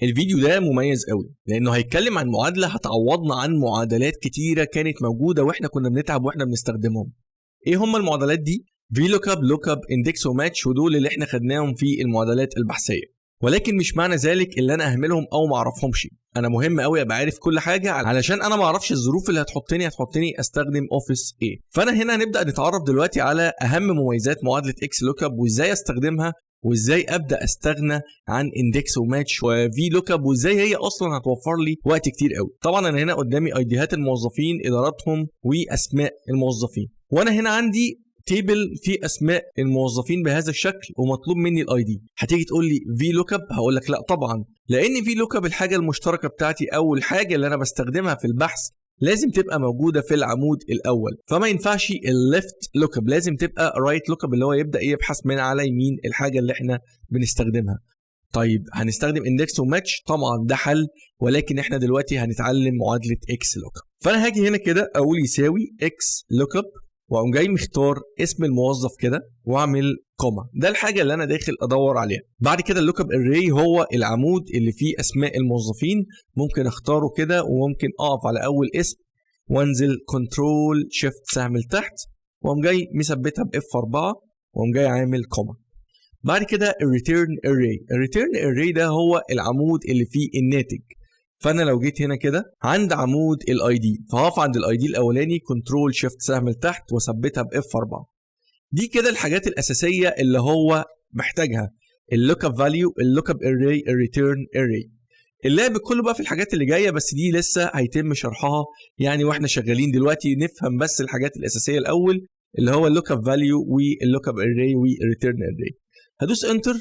الفيديو ده مميز قوي لانه هيتكلم عن معادله هتعوضنا عن معادلات كتيره كانت موجوده واحنا كنا بنتعب واحنا بنستخدمهم. ايه هم المعادلات دي؟ VLOOKUP، LOOKUP، INDEX وماتش، ودول اللي احنا خدناهم في المعادلات البحثيه. ولكن مش معنى ذلك اللي انا اهملهم او ما اعرفهمش. انا مهم قوي ابقى عارف كل حاجه علشان انا ما اعرفش الظروف اللي هتحطني استخدم اوفيس ايه. فانا هنا هنبدا نتعرف دلوقتي على اهم مميزات معادله XLOOKUP وازاي استخدمها وازاي ابدا استغنى عن اندكس وماتش وفي لوك اب وازاي هي اصلا هتوفر لي وقت كتير قوي. طبعا انا هنا قدامي ايديهات الموظفين، اداراتهم، واسماء الموظفين، وانا هنا عندي تيبل في اسماء الموظفين بهذا الشكل ومطلوب مني الاي دي. هتيجي تقول لي في لوك اب، هقول لك لا طبعا، لان في لوك اب الحاجه المشتركه بتاعتي او الحاجه اللي انا بستخدمها في البحث لازم تبقى موجوده في العمود الاول، فما ينفعش الليفت لوك اب، لازم تبقى رايت لوك اب اللي هو يبدا يبحث من على يمين الحاجه اللي احنا بنستخدمها. طيب هنستخدم اندكس وماتش، طبعا ده حل، ولكن احنا دلوقتي هنتعلم معادله اكس لوك اب. فانا هاجي هنا كده اقول يساوي اكس لوك اب واقوم جاي مختار اسم الموظف كده واعمل كوما، ده الحاجه اللي انا داخل ادور عليها. بعد كده اللوك اب اري هو العمود اللي فيه اسماء الموظفين، ممكن اختاره كده وممكن اقف على اول اسم وانزل كنترول شيفت سهم لتحت واقوم جاي مثبتها ب F4 واقوم جاي عامل كوما. بعد كده الريتيرن اري ده هو العمود اللي فيه الناتج. فانا لو جيت هنا كده عند عمود الاي دي فهقف عند الاي دي الاولاني كنترول شيفت سهم لتحت واثبتها ب F4. دي كده الحاجات الاساسيه اللي هو محتاجها: اللوك اب فاليو، اللوك اب اري، الريتيرن اري. اللعب كله بقى في الحاجات اللي جايه، بس دي لسه هيتم شرحها يعني واحنا شغالين دلوقتي. نفهم بس الحاجات الاساسيه الاول اللي هو اللوك اب فاليو واللوك اب اري والريتيرن اري. هدوس انتر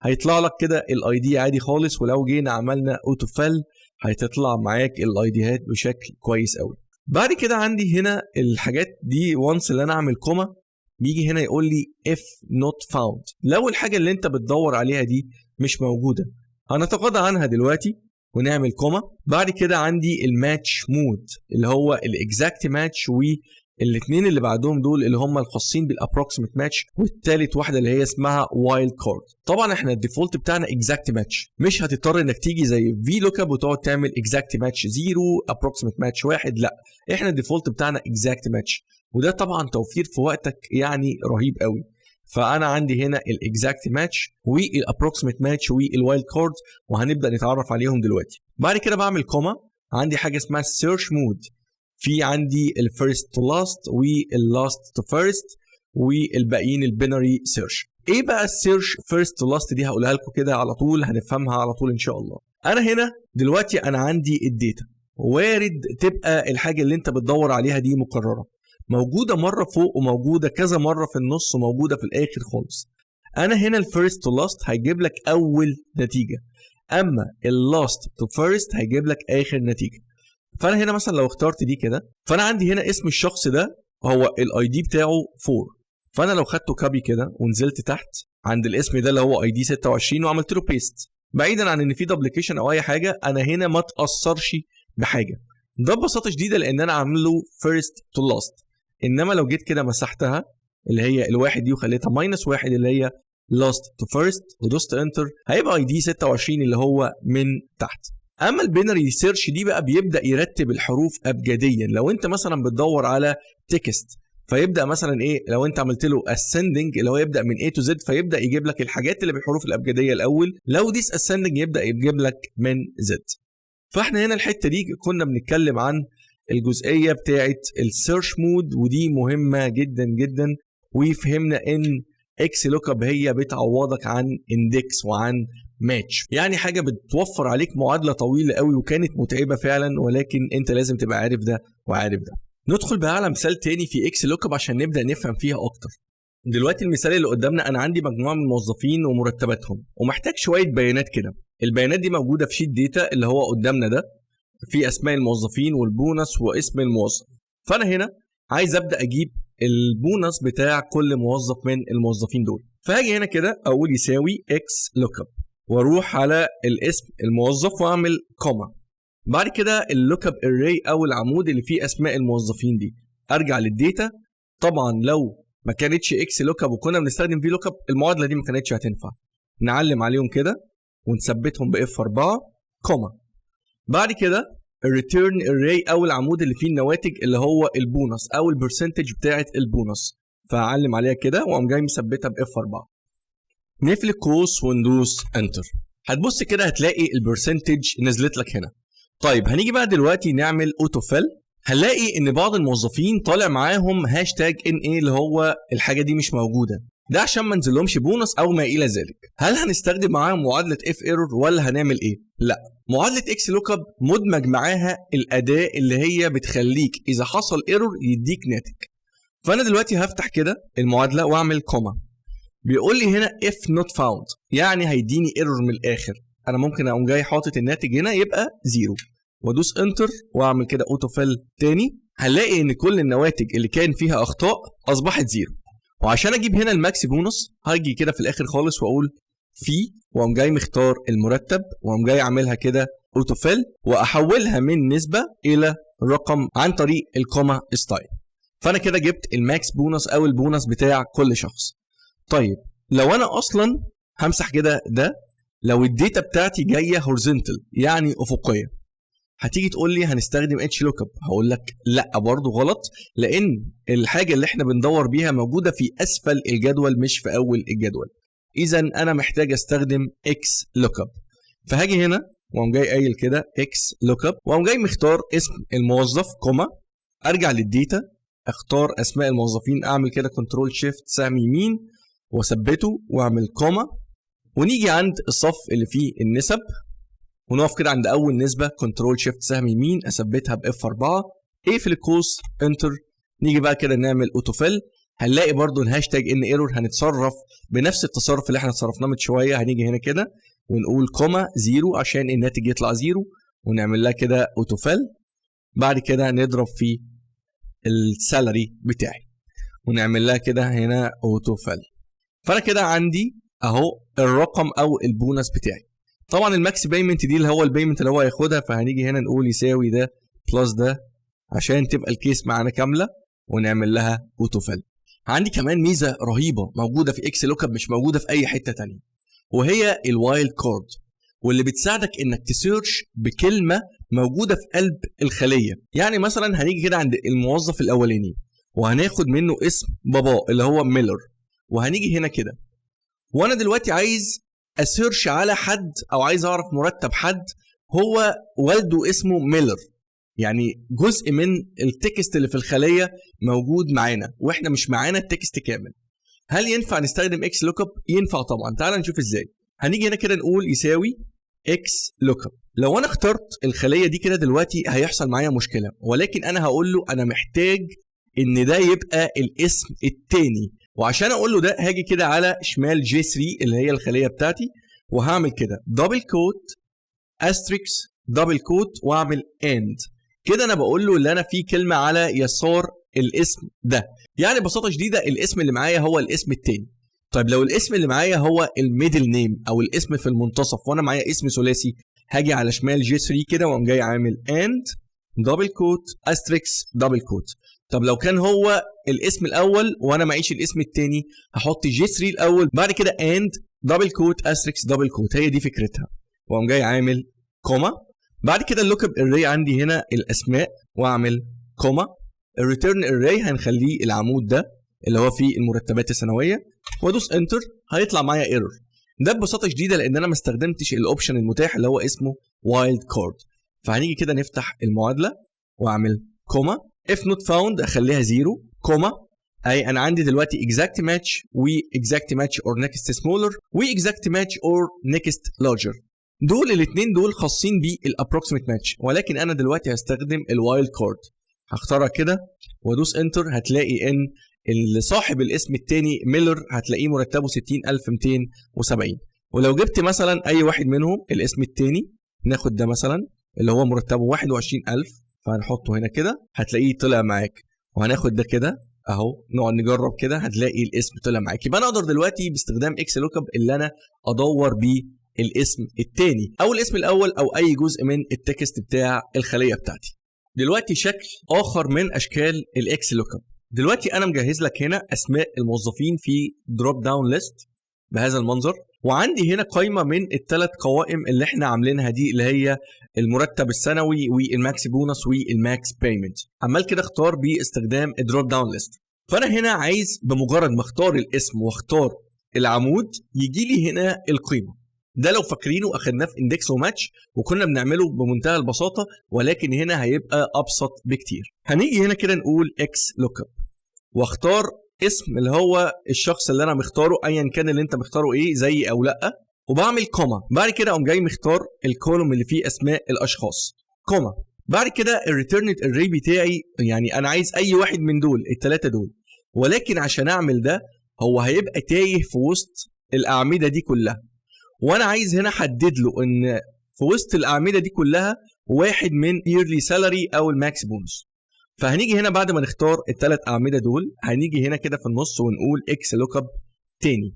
هيطلع لك كده الاي دي عادي خالص، ولو جينا عملنا اوتو فيل هتطلع معاك الاي ديات بشكل كويس قوي. بعد كده عندي هنا الحاجات دي وانس اللي انا اعمل كوما بيجي هنا يقول لي if not found، لو الحاجه اللي انت بتدور عليها دي مش موجوده. هنتغاضى عنها دلوقتي ونعمل كوما. بعد كده عندي الماتش مود اللي هو الاكزاكت ماتش، والاثنين اللي بعدهم دول اللي هم الخاصين بالابروكسيمت ماتش، والثالث واحده اللي هي اسمها وايلد كارد. طبعا احنا الديفولت بتاعنا اكزاكت ماتش، مش هتضطر انك تيجي زي في لوك اب وتقعد تعمل اكزاكت ماتش 0 ابروكسيمت ماتش 1، لا احنا الديفولت بتاعنا اكزاكت ماتش، وده طبعا توفير في وقتك يعني رهيب قوي. فانا عندي هنا الاكزاكت ماتش والابروكسيمت ماتش والوايلد كارد وهنبدا نتعرف عليهم دلوقتي. بعد كده بعمل كوما، عندي حاجه اسمها السيرش مود، في عندي الفيرست تو لاست واللاست تو فيرست والباقيين البيناري سيرش. ايه بقى السيرش فيرست تو لاست دي؟ هقولها لكم كده على طول، هنفهمها على طول ان شاء الله. انا هنا دلوقتي انا عندي الداتا، وارد تبقى الحاجه اللي انت بتدور عليها دي مكرره، موجوده مره فوق وموجوده كذا مره في النص وموجوده في الاخر خالص. انا هنا الفيرست تو لاست هيجيب لك اول نتيجه، اما اللاست تو فيرست هيجيب لك اخر نتيجه. فانا هنا مثلا لو اخترت دي كده، فانا عندي هنا اسم الشخص ده هو الاي دي بتاعه 4، فانا لو خدته كابي كده ونزلت تحت عند الاسم ده اللي هو اي دي 26 وعملت له بيست، بعيدا عن ان في دوبليكيشن او اي حاجه، انا هنا ما تاثرش بحاجه. ده ببساطه شديده لان انا عامل له فيرست تو لاست. انما لو جيت كده مسحتها اللي هي الواحد دي وخليتها -1 اللي هي لاست تو فيرست ودوست انتر، هيبقى اي دي 26 اللي هو من تحت. اما البينري سيرش دي بقى بيبدا يرتب الحروف ابجديا. لو انت مثلا بتدور على تكست فيبدا مثلا ايه، لو انت عملت له ascending اللي هو يبدا من A to Z فيبدا يجيب لك الحاجات اللي بالحروف الابجديه الاول، لو ديس ascending يبدا يجيب لك من Z. فاحنا هنا الحته دي كنا بنتكلم عن الجزئيه بتاعه السيرش مود، ودي مهمه جدا جدا، وفهمنا ان اكس لوك اب هي بتعوضك عن اندكس وعن ماتش، يعني حاجه بتوفر عليك معادله طويله قوي وكانت متعبه فعلا، ولكن انت لازم تبقى عارف ده وعارف ده. ندخل بقى على مثال تاني في اكس لوك اب عشان نبدا نفهم فيها اكتر. دلوقتي المثال اللي قدامنا انا عندي مجموعه من الموظفين ومرتباتهم ومحتاج شويه بيانات كده. البيانات دي موجوده في شيت داتا اللي هو قدامنا ده، في اسماء الموظفين والبونص واسم الموظف. فانا هنا عايز ابدا اجيب البونص بتاع كل موظف من الموظفين دول، فهاجي هنا كده اقول يساوي اكس لوك اب واروح على الاسم الموظف واعمل كوما. بعد كده اللوك اب اري او العمود اللي فيه اسماء الموظفين دي، ارجع للداتا. طبعا لو ما كانتش اكس لوك اب وكنا بنستخدم في لوك اب المعادله دي ما كانتش هتنفع. نعلم عليهم كده ونثبتهم ب F4 كوما. بعد كده الريتيرن array او العمود اللي فيه النواتج اللي هو البونص او البرسنتج بتاعه البونص، فهعلم عليها كده واقوم جاي مثبتها ب F4. نقفل القوس وندوس انتر. هتبص كده هتلاقي البرسنتج نزلت لك هنا. طيب هنيجي بقى دلوقتي نعمل اوتو فيل. هنلاقي ان بعض الموظفين طالع معاهم هاشتاج NA اللي هو الحاجه دي مش موجوده، ده عشان ما نزلهمش بونص او ما الى ذلك. هل هنستخدم معاهم معادله اف ايرور ولا هنعمل ايه؟ لا، معادله اكس لوك اب مدمج معاها الاداه اللي هي بتخليك اذا حصل ايرور يديك ناتج. فانا دلوقتي هفتح كده المعادله واعمل كوما. بيقول لي هنا if not found، يعني هيديني ايرور من الاخر. انا ممكن اقوم جاي حاطط الناتج هنا يبقى 0 وادوس انتر واعمل كده اوتو فيل تاني. هنلاقي ان كل النواتج اللي كان فيها اخطاء اصبحت 0. وعشان اجيب هنا الماكس بونص هاجي كده في الاخر خالص واقول في، واقوم جاي مختار المرتب واقوم جاي اعملها كده اوتو فيل واحولها من نسبه الى رقم عن طريق الكوما ستايل. فانا كده جبت الماكس بونص او البونص بتاع كل شخص. طيب لو انا اصلا همسح كده ده، لو الداتا بتاعتي جايه هورزنتال يعني افقيه، هتيجي تقول لي هنستخدم اتش لوك اب، هقول لك لا برضه غلط، لان الحاجه اللي احنا بندور بيها موجوده في اسفل الجدول مش في اول الجدول. اذا انا محتاج استخدم اكس لوك اب. فهاجي هنا واقوم جاي قايل كده اكس لوك اب واقوم جاي مختار اسم الموظف كوما، ارجع للداتا اختار اسماء الموظفين، اعمل كده كنترول شيفت سهم يمين واثبته واعمل كوما، ونيجي عند الصف اللي فيه النسب ونقف كده عند اول نسبه كنترول شيفت سهم يمين اثبتها ب F4، اقفل القوس انتر. نيجي بقى كده نعمل اوتو فيل. هنلاقي برضو الهاشتاج ان ايرور هنتصرف بنفس التصرف اللي احنا اتصرفناه من شويه. هنيجي هنا كده ونقول كوما 0 عشان الناتج يطلع 0 ونعمل لها كده اوتو فيل. بعد كده نضرب في السالري بتاعي ونعمل لها كده هنا اوتو فيل. فانا كده عندي اهو الرقم او البونص بتاعي. طبعا الماكس بيمنت دي اللي هو البيمنت اللي هو هياخدها، فهنيجي هنا نقول يساوي ده بلس ده عشان تبقى الكيس معانا كامله ونعمل لها اوتو فيل. عندي كمان ميزه رهيبه موجوده في اكس لوك اب مش موجوده في اي حته ثانيه، وهي الوايلد كارد، واللي بتساعدك انك تسيرش بكلمه موجوده في قلب الخليه. يعني مثلا هنيجي كده عند الموظف الاولاني وهناخد منه اسم بابا اللي هو ميلر، وهنيجي هنا كده وانا دلوقتي عايز اسيرش على حد او عايز اعرف مرتب حد هو والده اسمه ميلر، يعني جزء من التكست اللي في الخليه موجود معانا واحنا مش معانا التكست كامل. هل ينفع نستخدم اكس لوك اب؟ ينفع طبعا. تعال نشوف ازاي. هنيجي هنا كده نقول يساوي اكس لوك اب. لو انا اخترت الخليه دي كده دلوقتي هيحصل معايا مشكله، ولكن انا هقول له انا محتاج ان ده يبقى الاسم الثاني، وعشان اقول له ده هاجي كده على شمال جي 3 اللي هي الخليه بتاعتي وهعمل كده دبل كوت استريكس دبل كوت واعمل اند. كده انا بقول له اللي انا في كلمه على يسار الاسم ده، يعني ببساطه شديده الاسم اللي معايا هو الاسم الثاني. طيب لو الاسم اللي معايا هو الميدل نيم او الاسم في المنتصف وانا معايا اسم ثلاثي، هاجي على شمال جي 3 كده واقوم جاي عامل اند دبل كوت استريكس دبل كوت. طب لو كان هو الاسم الاول وانا معيش الاسم الثاني، هحط جي 3 الاول بعد كده اند دبل كوت استريكس دبل كوت. هي دي فكرتها. واقوم جاي عامل كوما. بعد كده اللوك اب اري عندي هنا الاسماء واعمل كوما. الريتيرن اري هنخليه العمود ده اللي هو فيه المرتبات السنويه وادوس انتر. هيطلع معايا ايرور. ده ببساطه شديده لان انا ما استخدمتش الاوبشن المتاح اللي هو اسمه وايلد كارد. فهنيجي كده نفتح المعادله واعمل كوما if not found اخليها 0 كوما. اي انا عندي دلوقتي exact match و exact match or next smaller و exact match or next larger. دول الاثنين دول خاصين بالapproximate match، ولكن انا دلوقتي هستخدم الوايلد كارد. هختارها كده وادوس انتر. هتلاقي ان صاحب الاسم الثاني ميلر هتلاقيه مرتبه 60270. ولو جبت مثلا اي واحد منهم الاسم الثاني، ناخد ده مثلا اللي هو مرتبه 21000، فهنحطه هنا كده هتلاقيه طلع معاك. وهناخد ده كده اهو نقعد نجرب كده هتلاقي الاسم طلع معاك. يبقى انا اقدر دلوقتي باستخدام اكس لوك اب اللي انا ادور بيه الاسم الثاني او الاسم الاول او اي جزء من التكست بتاع الخليه بتاعتي. دلوقتي شكل اخر من اشكال الاكس لوك اب. دلوقتي انا مجهز لك هنا اسماء الموظفين في دروب داون ليست بهذا المنظر. وعندي هنا قائمه من الثلاث قوائم اللي احنا عاملينها دي، اللي هي المرتب السنوي والماكس بونص والماكس بيمنت. عمال كده اختار باستخدام الدروب داون ليست. فانا هنا عايز بمجرد ما اختار الاسم واختار العمود يجي لي هنا القيمه. ده لو فاكرينه اخدناه في اندكس وماتش وكنا بنعمله بمنتهى البساطه، ولكن هنا هيبقى ابسط بكتير. هنيجي هنا كده نقول اكس لوك اب واختار اسم اللي هو الشخص اللي انا مختاره ايا كان اللي انت مختاره ايه، زي او لا، وبعمل كوما. بعد كده اقوم جاي مختار الكولوم اللي فيه اسماء الاشخاص، كوما. بعد كده الريتيرنت اري بتاعي، يعني انا عايز اي واحد من دول الثلاثه دول، ولكن عشان اعمل ده هو هيبقى تايه في وسط الاعمده دي كلها، وانا عايز هنا احدد له ان في وسط الاعمده دي كلها واحد من yearly salary او الماكس بونس. فهنيجي هنا بعد ما نختار الثلاث اعمده دول، هنيجي هنا كده في النص ونقول اكس لوك اب تاني.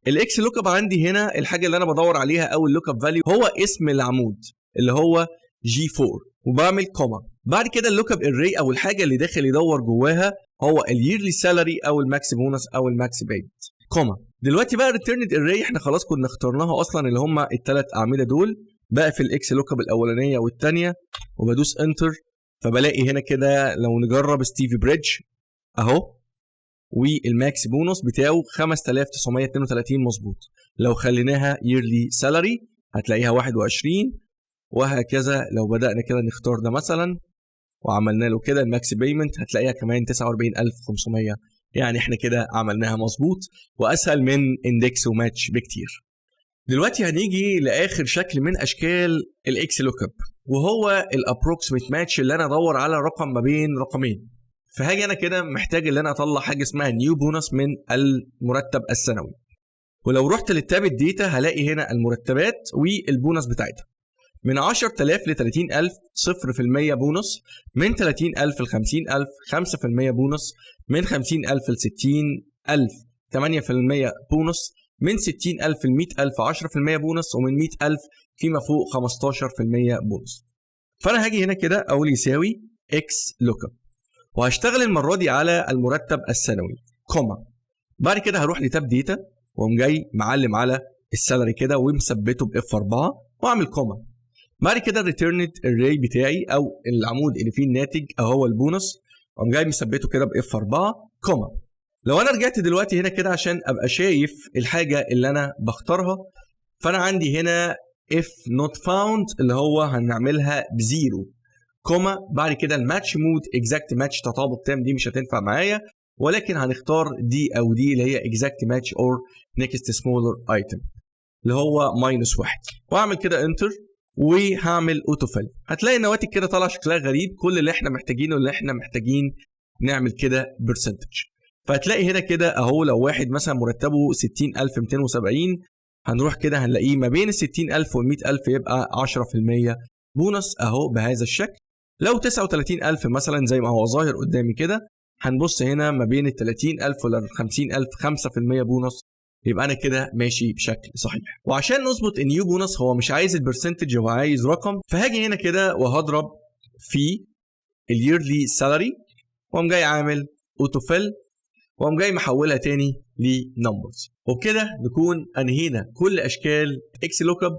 الاكس لوك اب عندي هنا الحاجه اللي انا بدور عليها او اللوك اب فاليو هو اسم العمود اللي هو جي 4، وبعمل كوما. بعد كده اللوك اب اري او الحاجه اللي داخل يدور جواها هو الييرلي سالاري او الماكس بونس او الماكس بيمنت، كوما. دلوقتي بقى ريتيرند اري احنا خلاص كنا اخترناها اصلا، اللي هم الثلاث اعمده دول بقى في الاكس لوك اب الاولانيه والثانيه، وبدوس انتر فبلاقي هنا كده لو نجرب ستيفي بريدج اهو، والماكس بونص بتاعه 5932 مظبوط. لو خليناها ييرلي سالاري هتلاقيها 21، وهكذا. لو بدأنا كده نختار ده مثلا وعملنا له كده الماكس بيمنت هتلاقيها كمان 49500. يعني احنا كده عملناها مظبوط واسهل من اندكس وماتش بكتير. دلوقتي هنيجي لاخر شكل من اشكال الاكس لوك اب، وهو الابروكسيميت ماتش اللي انا ادور على رقم ما بين رقمين. فهاجي انا كده محتاج ان انا اطلع حاجه اسمها نيو بونص من المرتب السنوي، ولو رحت للتاب الداتا هلاقي هنا المرتبات والبونص بتاعتها من 10000 ل 30000 0% بونص، من 30000 ل 50000 5% بونص، من 50000 ل 60000 8% بونص، من 60000 ل 100000 10% بونص، ومن 100000 فيما فوق 15% بونص. فانا هاجي هنا كده اقول يساوي اكس لوك اب، وهشتغل المره دي على المرتب السنوي كوما. بعد كده هروح لتاب داتا واقوم جاي معلم على السالري كده ومثبته باف 4 واعمل كوما. بعد كده الريتيرنت اري بتاعي او العمود اللي فيه الناتج اهو البونص، اقوم جاي مثبته كده باف 4 كوما. لو انا رجعت دلوقتي هنا كده عشان ابقى شايف الحاجه اللي انا بختارها، فانا عندي هنا if not found اللي هو هنعملها بزيرو كوما. بعد كده الماتش مود اكزاكت ماتش تطابق تام دي مش هتنفع معايا، ولكن هنختار دي او دي اللي هي اكزاكت ماتش اور نيكست سمولر ايتم اللي هو -1، واعمل كده انتر وهعمل اوتو فيل. هتلاقي النواتج كده طالعه شكلها غريب. كل اللي احنا محتاجينه اللي احنا محتاجين نعمل كده برسنتج. فهتلاقي هنا كده اهو لو واحد مثلا مرتبه 60270 هنروح كده هنلاقيه ما بين ال 60000 وال 100000 يبقى 10% بونص اهو بهذا الشكل. لو 39000 مثلا زي ما هو ظاهر قدامي كده هنبص هنا ما بين ال 30000 وال 50000 5% بونص، يبقى انا كده ماشي بشكل صحيح. وعشان نظبط النيو بونص هو مش عايز البرسنتج، هو عايز رقم. فهاجي هنا كده وهضرب في الييرلي سالاري واقوم جاي عامل اوتو فيل واقوم جاي محولها تاني لنمبرز. وبكده نكون انهينا كل اشكال اكس لوك اب